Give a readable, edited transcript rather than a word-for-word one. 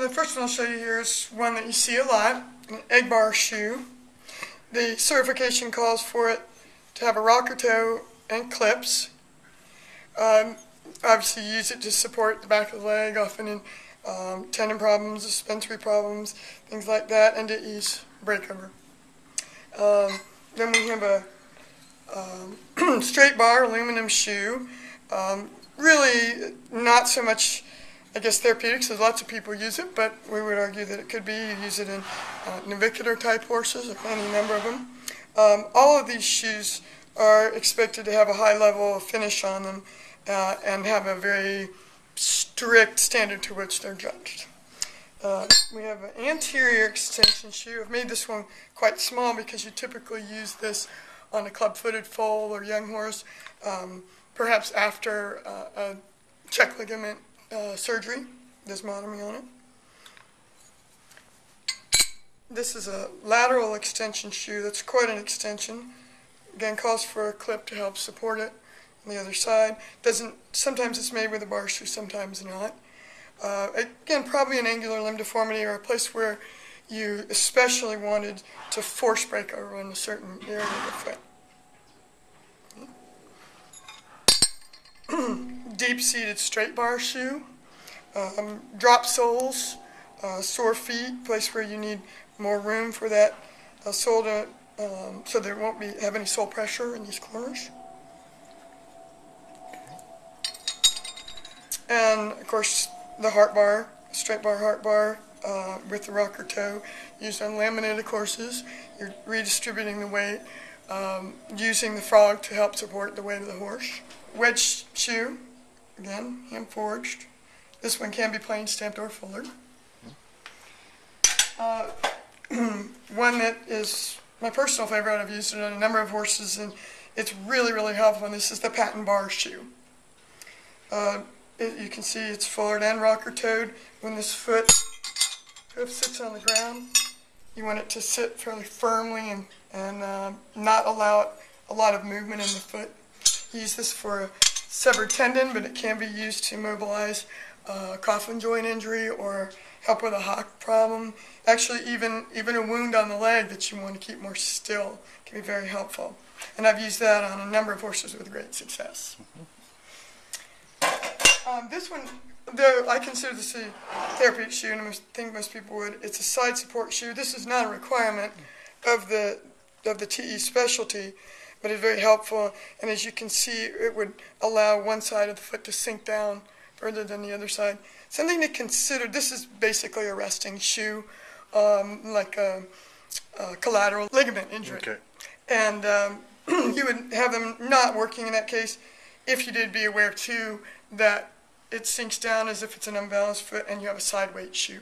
The first one I'll show you here is one that you see a lot, an egg bar shoe. The certification calls for it to have a rocker toe and clips. Obviously you use it to support the back of the leg, often in tendon problems, suspensory problems, things like that, and to ease breakover. Then we have a straight bar aluminum shoe. Really not so much, I guess, therapeutic, so lots of people use it, but we would argue that it could be. You use it in navicular type horses, any number of them. All of these shoes are expected to have a high level of finish on them and have a very strict standard to which they're judged. We have an anterior extension shoe. I've made this one quite small because you typically use this on a club-footed foal or young horse, perhaps after a check ligament surgery, desmotomy on it. This is a lateral extension shoe. That's quite an extension. Again, calls for a clip to help support it on the other side. Sometimes it's made with a bar shoe, sometimes not. Again, probably an angular limb deformity or a place where you especially wanted to force break over in a certain area of the foot. Deep-seated straight bar shoe. Drop soles, sore feet, place where you need more room for that sole to, so there won't have any sole pressure in these corners. And of course the heart bar, straight bar heart bar with the rocker toe, used on laminated horses. You're redistributing the weight, using the frog to help support the weight of the horse. Wedge shoe, again, hand forged. This one can be plain stamped or fullered. One that is my personal favorite, I've used it on a number of horses, and it's really, really helpful, and this is the patent bar shoe. You can see it's fullered and rocker-toed. When this hoof sits on the ground, you want it to sit fairly firmly and not allow a lot of movement in the foot. You use this for a severed tendon, but it can be used to mobilize a coffin joint injury or help with a hock problem. Actually, even a wound on the leg that you want to keep more still can be very helpful. And I've used that on a number of horses with great success. This one, though I consider this a therapeutic shoe, and I think most people would, it's a side support shoe. This is not a requirement of the TE specialty, but it's very helpful. And as you can see, it would allow one side of the foot to sink down further than the other side. Something to consider, this is basically a resting shoe, like a collateral ligament injury. Okay. And you would have them not working in that case if you did be aware, too, that it sinks down as if it's an unbalanced foot and you have a side weight shoe.